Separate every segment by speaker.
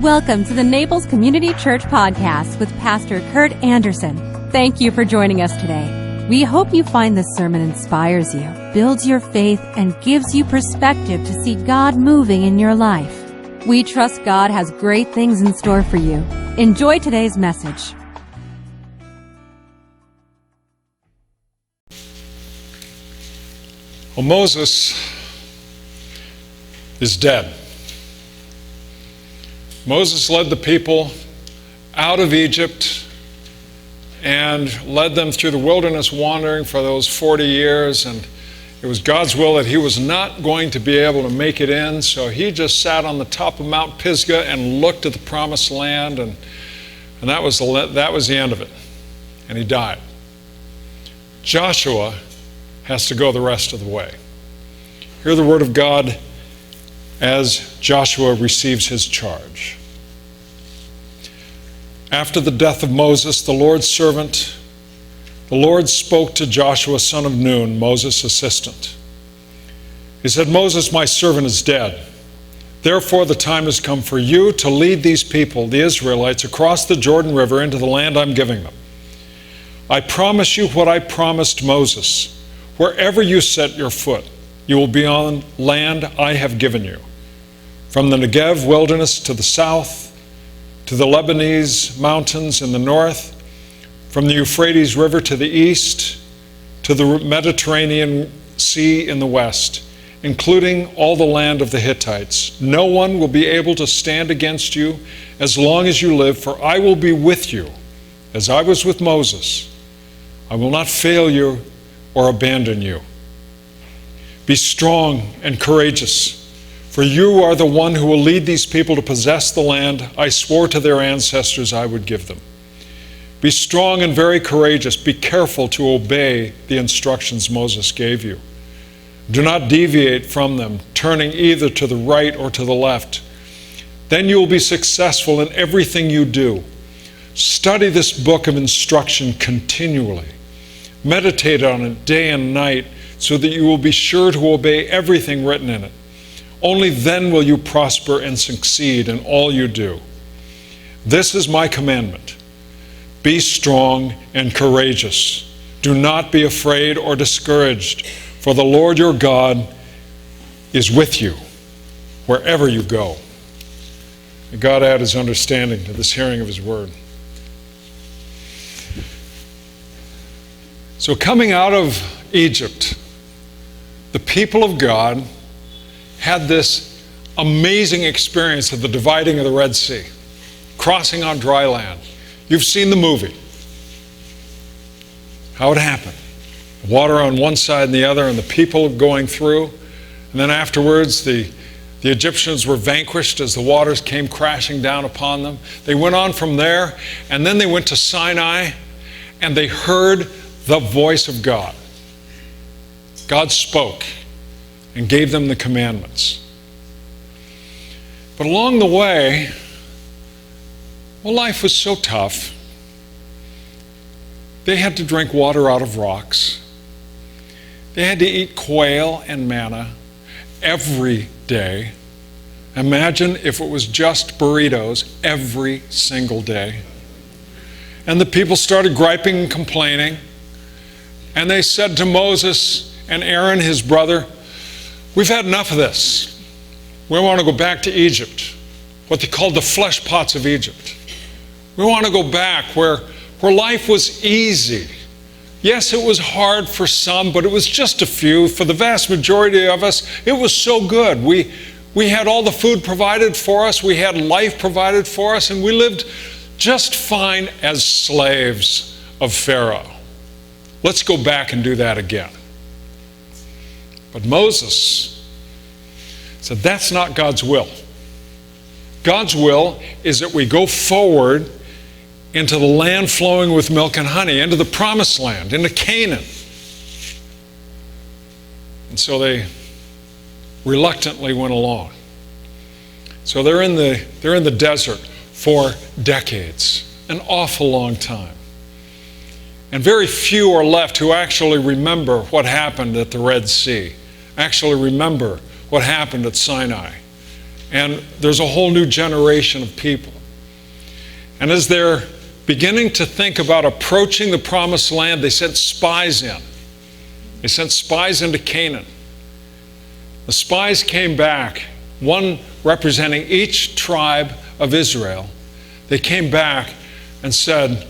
Speaker 1: Welcome to the Naples Community Church Podcast with Pastor Kurt Anderson. Thank you for joining us today. We hope you find this sermon inspires you, builds your faith, and gives you perspective to see God moving in your life. We trust God has great things in store for you. Enjoy today's message.
Speaker 2: Well, Moses is dead. Moses led the people out of Egypt and led them through the wilderness wandering for those 40 years, and it was God's will that he was not going to be able to make it in, so he just sat on the top of Mount Pisgah and looked at the promised land, and that was the end of it, and he died. Joshua has to go the rest of the way. Hear the word of God as Joshua receives his charge. After the death of Moses, the Lord's servant, the Lord spoke to Joshua, son of Nun, Moses' assistant. He said, "Moses, my servant, is dead. Therefore, the time has come for you to lead these people, the Israelites, across the Jordan River into the land I'm giving them. I promise you what I promised Moses. Wherever you set your foot, you will be on land I have given you. From the Negev wilderness to the south, to the Lebanese mountains in the north, from the Euphrates River to the east, to the Mediterranean Sea in the west, including all the land of the Hittites. No one will be able to stand against you as long as you live, for I will be with you, as I was with Moses. I will not fail you or abandon you. Be strong and courageous, for you are the one who will lead these people to possess the land I swore to their ancestors I would give them. Be strong and very courageous. Be careful to obey the instructions Moses gave you. Do not deviate from them, turning either to the right or to the left. Then you will be successful in everything you do. Study this book of instruction continually. Meditate on it day and night so that you will be sure to obey everything written in it. Only then will you prosper and succeed in all you do. This is my commandment. Be strong and courageous. Do not be afraid or discouraged, for the Lord your God is with you wherever you go." May God add his understanding to this hearing of his word. So coming out of Egypt, the people of God had this amazing experience of the dividing of the Red Sea, crossing on dry land. You've seen the movie, how it happened. Water on one side and the other, and the people going through. And then afterwards, the Egyptians were vanquished as the waters came crashing down upon them. They went on from there, and then they went to Sinai, and they heard the voice of God. God spoke and gave them the commandments. But along the way, well, life was so tough. They had to drink water out of rocks. They had to eat quail and manna every day. Imagine if it was just burritos every single day. And the people started griping and complaining. And they said to Moses and Aaron, his brother, "We've had enough of this. We want to go back to Egypt," what they called the flesh pots of Egypt. We want to go back where life was easy. Yes, it was hard for some, but it was just a few. For the vast majority of us, it was so good. We had all the food provided for us, we had life provided for us, and we lived just fine as slaves of Pharaoh. Let's go back and do that again. But Moses said that's not God's will. God's will is that we go forward into the land flowing with milk and honey, into the promised land, into Canaan. And so they reluctantly went along. So they're in the desert for decades, an awful long time. And very few are left who actually remember what happened at the Red Sea, actually remember what happened at Sinai. And there's a whole new generation of people. And as they're beginning to think about approaching the promised land, they sent spies in. They sent spies into Canaan. The spies came back, one representing each tribe of Israel. They came back and said,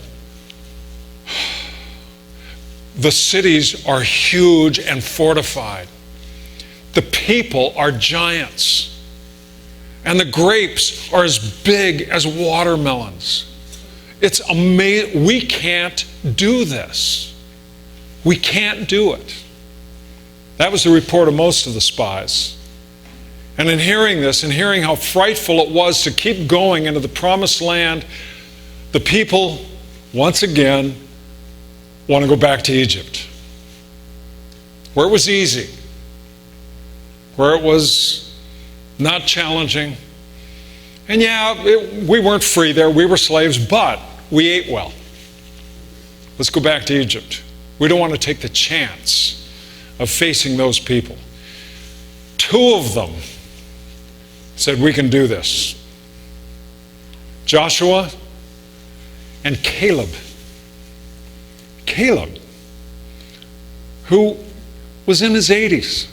Speaker 2: the cities are huge and fortified. The people are giants. And the grapes are as big as watermelons. It's amazing. We can't do this. We can't do it. That was the report of most of the spies. And in hearing this, and hearing how frightful it was to keep going into the promised land, the people, once again, want to go back to Egypt, where it was easy, where it was not challenging. And we weren't free there, we were slaves, but we ate well. Let's go back to Egypt. We don't want to take the chance of facing those people. 2 of them said, we can do this. Joshua and Caleb. Caleb, who was in his 80s.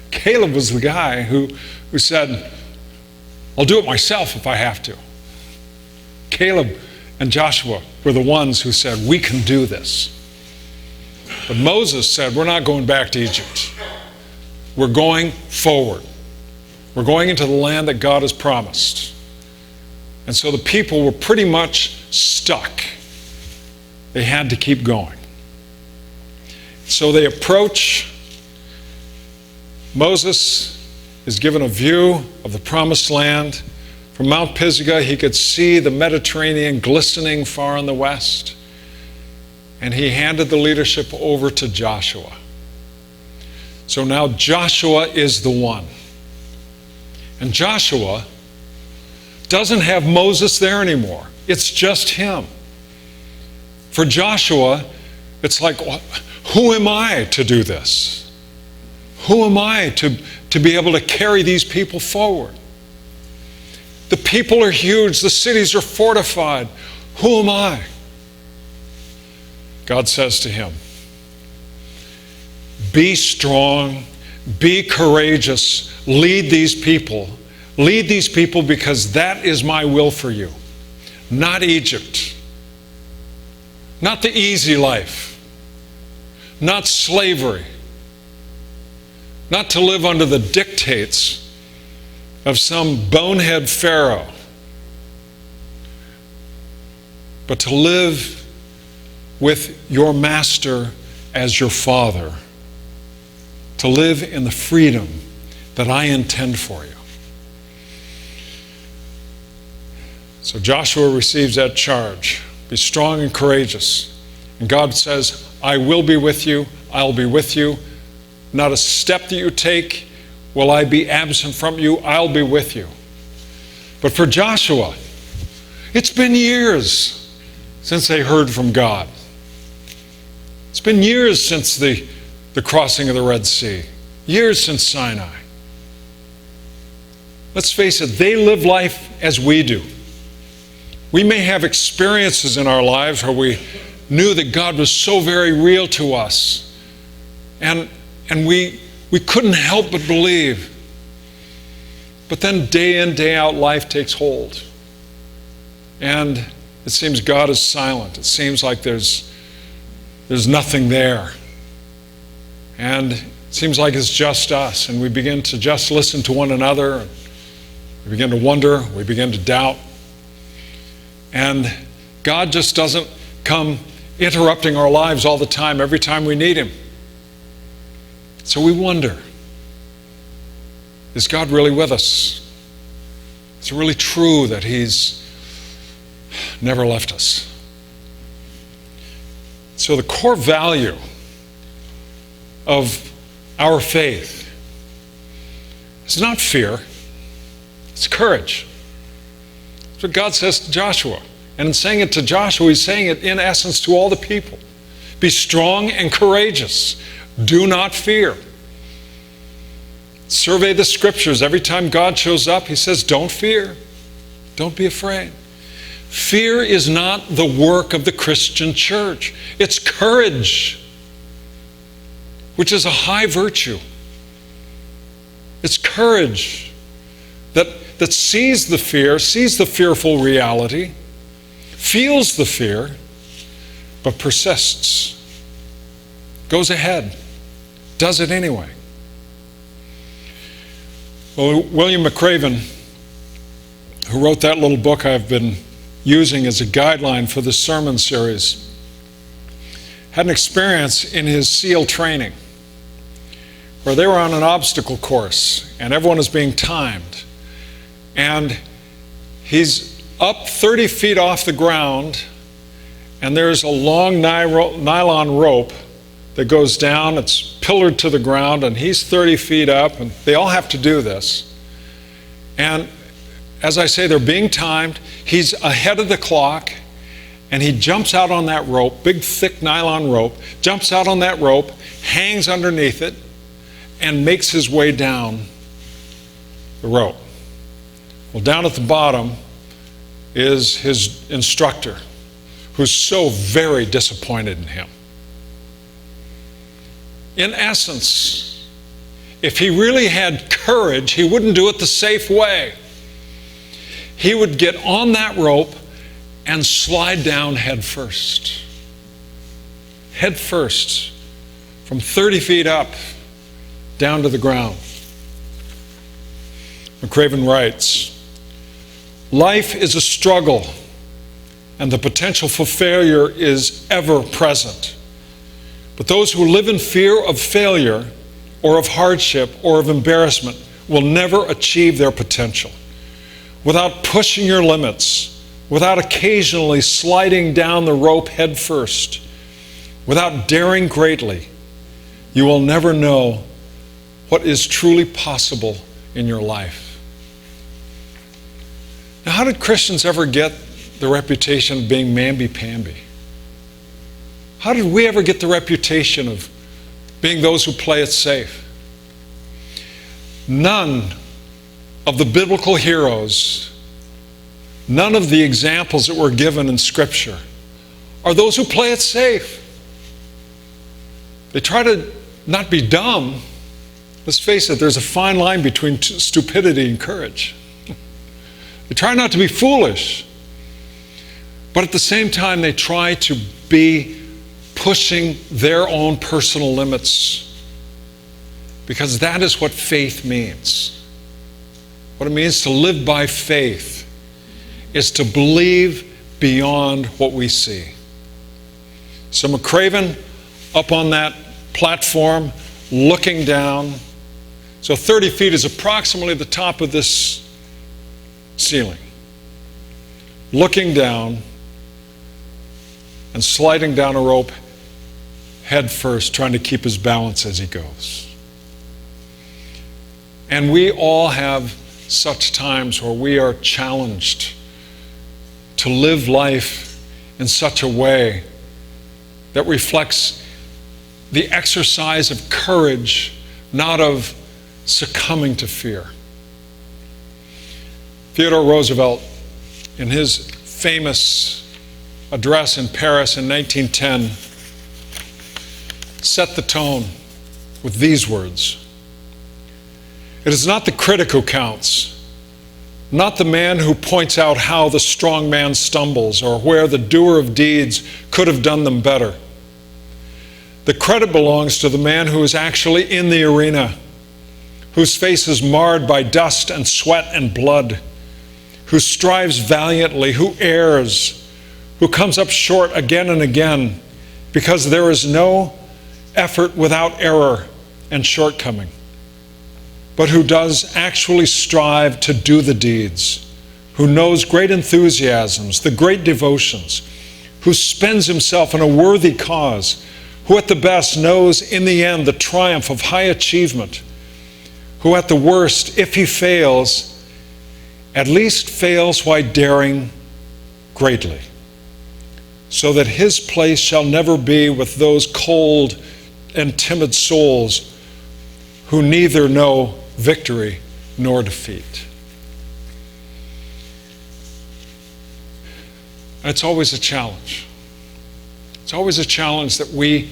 Speaker 2: Caleb was the guy who said, I'll do it myself if I have to. Caleb and Joshua were the ones who said, we can do this. But Moses said, we're not going back to Egypt. We're going forward. We're going into the land that God has promised. And so the people were pretty much stuck. They had to keep going. So they approach. Moses is given a view of the promised land. From Mount Pisgah, he could see the Mediterranean glistening far in the west. And he handed the leadership over to Joshua. So now Joshua is the one. And Joshua doesn't have Moses there anymore. It's just him. For Joshua, it's like, who am I to do this? Who am I to be able to carry these people forward? The people are huge. The cities are fortified. Who am I? God says to him, be strong, be courageous, lead these people. Lead these people because that is my will for you. Not Egypt. Not the easy life. Not slavery. Not to live under the dictates of some bonehead Pharaoh. But to live with your master as your father. To live in the freedom that I intend for you. So Joshua receives that charge. Be strong and courageous. And God says, I will be with you. I'll be with you. Not a step that you take will I be absent from you. I'll be with you. But for Joshua, it's been years since they heard from God. It's been years since the crossing of the Red Sea. Years since Sinai. Let's face it, they live life as we do. We may have experiences in our lives where we knew that God was so very real to us. And we couldn't help but believe. But then day in, day out, life takes hold. And it seems God is silent. It seems like there's nothing there. And it seems like it's just us. And we begin to just listen to one another. We begin to wonder. We begin to doubt. And God just doesn't come interrupting our lives all the time, every time we need Him. So we wonder, is God really with us? Is it really true that He's never left us? So the core value of our faith is not fear, it's courage. That's what God says to Joshua. And in saying it to Joshua, He's saying it in essence to all the people. Be strong and courageous. Do not fear. Survey the scriptures. Every time God shows up, he says, don't fear. Don't be afraid. Fear is not the work of the Christian church. It's courage, which is a high virtue. It's courage that sees the fear, sees the fearful reality, feels the fear, but persists, goes ahead, does it anyway. Well, William McRaven, who wrote that little book I've been using as a guideline for this sermon series, had an experience in his SEAL training where they were on an obstacle course and everyone is being timed. And he's up 30 feet off the ground and there's a long nylon rope that goes down. It's pillared to the ground and he's 30 feet up and they all have to do this. And as I say, they're being timed. He's ahead of the clock and he jumps out on that rope, big thick nylon rope, jumps out on that rope, hangs underneath it, and makes his way down the rope. Well, down at the bottom is his instructor, who's so very disappointed in him. In essence, if he really had courage, he wouldn't do it the safe way. He would get on that rope and slide down head first. Head first, from 30 feet up, down to the ground. McRaven writes, life is a struggle, and the potential for failure is ever present. But those who live in fear of failure, or of hardship, or of embarrassment, will never achieve their potential. Without pushing your limits, without occasionally sliding down the rope head first, without daring greatly, you will never know what is truly possible in your life. Now, how did Christians ever get the reputation of being mamby-pamby? How did we ever get the reputation of being those who play it safe? None of the biblical heroes, none of the examples that were given in Scripture are those who play it safe. They try to not be dumb. Let's face it, there's a fine line between stupidity and courage. They try not to be foolish, but at the same time they try to be pushing their own personal limits, because that is what faith means. What it means to live by faith is to believe beyond what we see. So McRaven up on that platform, looking down. So 30 feet is approximately the top of this ceiling. Looking down and sliding down a rope head first, trying to keep his balance as he goes. And we all have such times where we are challenged to live life in such a way that reflects the exercise of courage, not of succumbing to fear. Theodore Roosevelt, in his famous address in Paris in 1910, set the tone with these words: "It is not the critic who counts, not the man who points out how the strong man stumbles or where the doer of deeds could have done them better. The credit belongs to the man who is actually in the arena, whose face is marred by dust and sweat and blood, who strives valiantly, who errs, who comes up short again and again, because there is no effort without error and shortcoming, but who does actually strive to do the deeds, who knows great enthusiasms, the great devotions, who spends himself in a worthy cause, who at the best knows in the end the triumph of high achievement, who at the worst, if he fails, at least fails while daring greatly, so that his place shall never be with those cold and timid souls who neither know victory nor defeat. And it's always a challenge. It's always a challenge that we,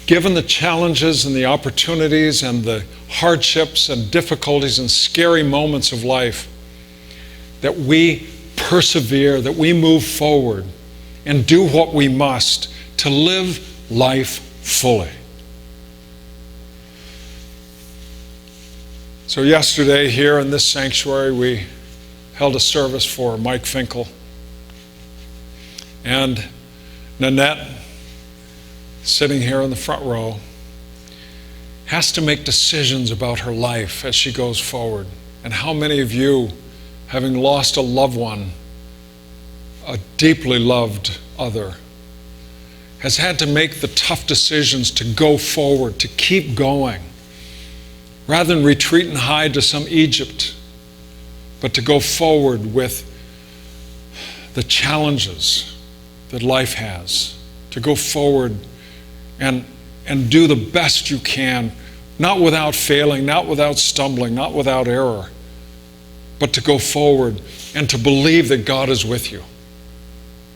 Speaker 2: given the challenges and the opportunities and the hardships and difficulties and scary moments of life, that we persevere, that we move forward and do what we must to live life fully. So yesterday here in this sanctuary, we held a service for Mike Finkel. And Nanette, sitting here in the front row, has to make decisions about her life as she goes forward. And how many of you, having lost a loved one, a deeply loved other, has had to make the tough decisions to go forward, to keep going, rather than retreat and hide to some Egypt, but to go forward with the challenges that life has, to go forward and do the best you can, not without failing, not without stumbling, not without error, but to go forward and to believe that God is with you,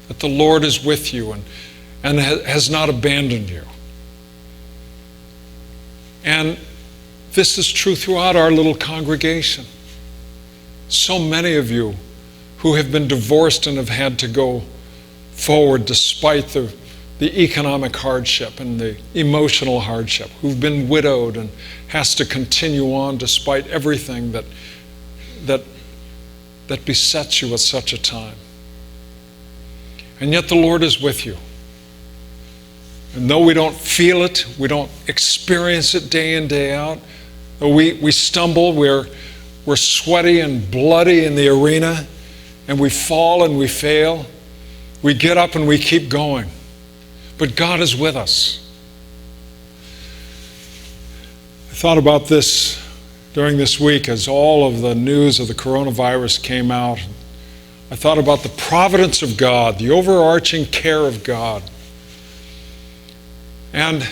Speaker 2: that the Lord is with you and has not abandoned you. And this is true throughout our little congregation. So many of you who have been divorced and have had to go forward despite the economic hardship and the emotional hardship, who've been widowed and has to continue on despite everything that besets you at such a time. And yet the Lord is with you. And though we don't feel it, we don't experience it day in, day out, though we stumble, we're sweaty and bloody in the arena, and we fall and we fail, we get up and we keep going. But God is with us. I thought about this during this week as all of the news of the coronavirus came out. I thought about the providence of God, the overarching care of God. And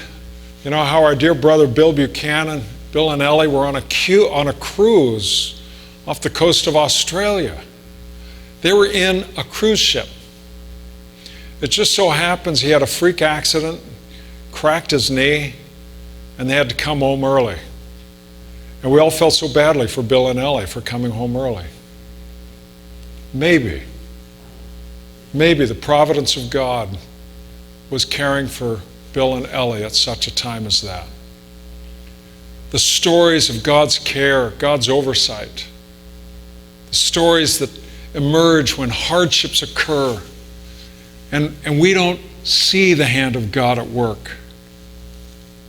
Speaker 2: you know how our dear brother Bill Buchanan, Bill and Ellie were on a cruise off the coast of Australia. They were in a cruise ship. It just so happens he had a freak accident, cracked his knee, and they had to come home early. And we all felt so badly for Bill and Ellie for coming home early. Maybe the providence of God was caring for Bill and Ellie at such a time as that. The stories of God's care, God's oversight, the stories that emerge when hardships occur, and we don't see the hand of God at work.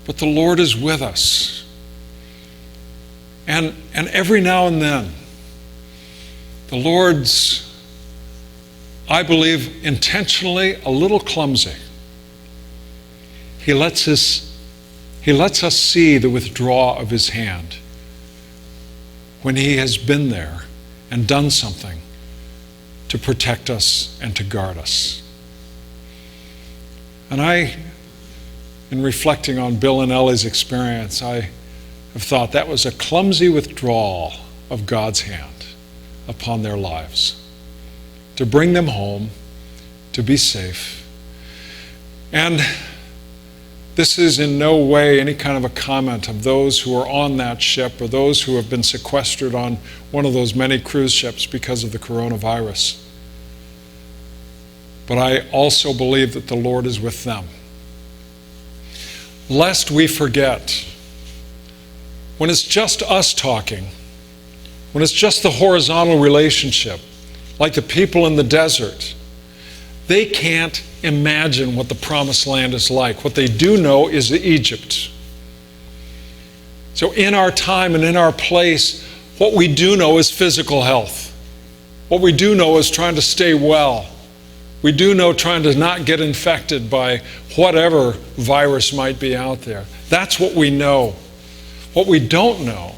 Speaker 2: But the Lord is with us. And every now and then, the Lord's, I believe, intentionally a little clumsy. He lets us see the withdrawal of His hand when He has been there and done something to protect us and to guard us. And in reflecting on Bill and Ellie's experience, I have thought that was a clumsy withdrawal of God's hand upon their lives to bring them home, to be safe. And this is in no way any kind of a comment of those who are on that ship or those who have been sequestered on one of those many cruise ships because of the coronavirus. But I also believe that the Lord is with them. Lest we forget, when it's just us talking, when it's just the horizontal relationship, like the people in the desert, they can't imagine what the promised land is like. What they do know is Egypt. So in our time and in our place, what we do know is physical health. What we do know is trying to stay well. We do know trying to not get infected by whatever virus might be out there. That's what we know. What we don't know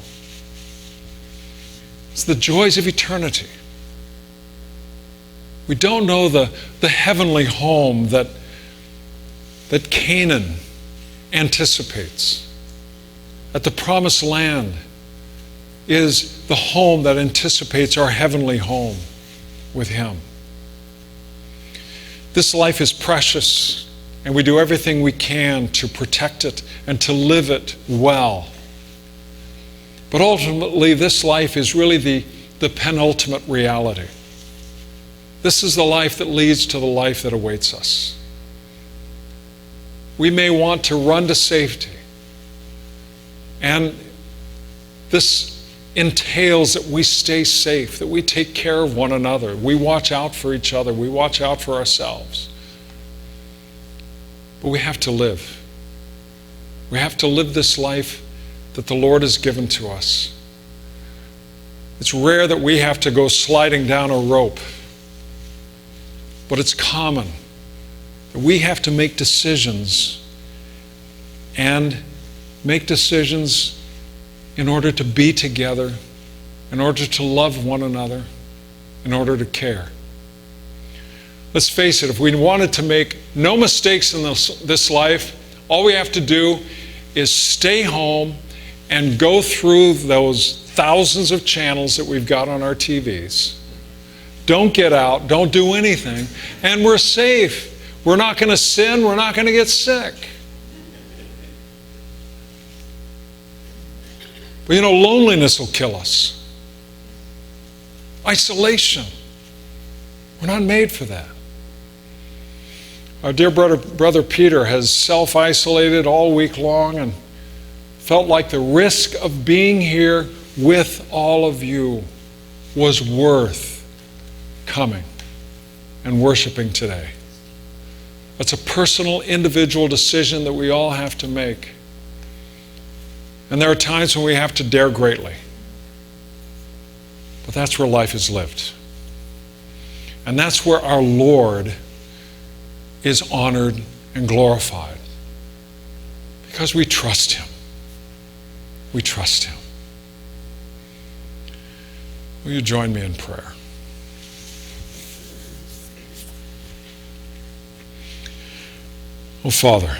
Speaker 2: is the joys of eternity. We don't know the heavenly home that Canaan anticipates, that the promised land is the home that anticipates our heavenly home with Him. This life is precious, and we do everything we can to protect it and to live it well. But ultimately, this life is really the penultimate reality. This is the life that leads to the life that awaits us. We may want to run to safety, and this entails that we stay safe, that we take care of one another, we watch out for each other, we watch out for ourselves. But we have to live. We have to live this life that the Lord has given to us. It's rare that we have to go sliding down a rope, but it's common that we have to make decisions, and make decisions in order to be together, in order to love one another, in order to care. Let's face it, if we wanted to make no mistakes in this life, all we have to do is stay home and go through those thousands of channels that we've got on our TVs. Don't get out, don't do anything, and we're safe. We're not going to sin, we're not going to get sick. But loneliness will kill us. Isolation. We're not made for that. Our dear brother Peter has self-isolated all week long and felt like the risk of being here with all of you was worth coming and worshiping today. That's a personal, individual decision that we all have to make. And there are times when we have to dare greatly. But that's where life is lived. And that's where our Lord is honored and glorified. Because we trust Him. We trust Him. Will you join me in prayer? Oh, Father,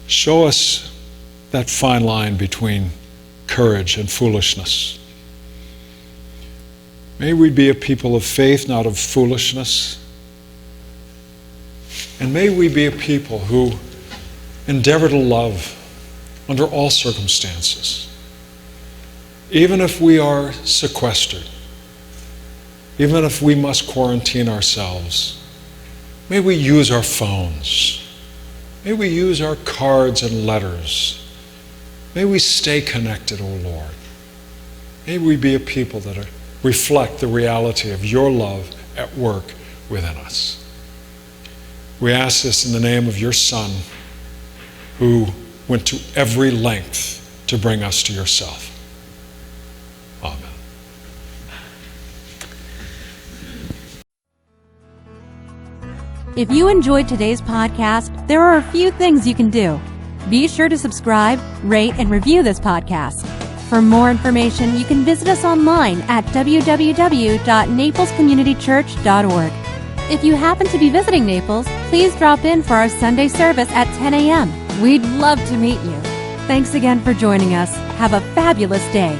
Speaker 2: show us that fine line between courage and foolishness. May we be a people of faith, not of foolishness. And may we be a people who endeavor to love under all circumstances. Even if we are sequestered, even if we must quarantine ourselves, may we use our phones. May we use our cards and letters. May we stay connected, O Lord. May we be a people that reflect the reality of your love at work within us. We ask this in the name of your Son, who went to every length to bring us to yourself. Amen.
Speaker 1: If you enjoyed today's podcast, there are a few things you can do. Be sure to subscribe, rate, and review this podcast. For more information, you can visit us online at www.naplescommunitychurch.org. If you happen to be visiting Naples, please drop in for our Sunday service at 10 a.m. We'd love to meet you. Thanks again for joining us. Have a fabulous day.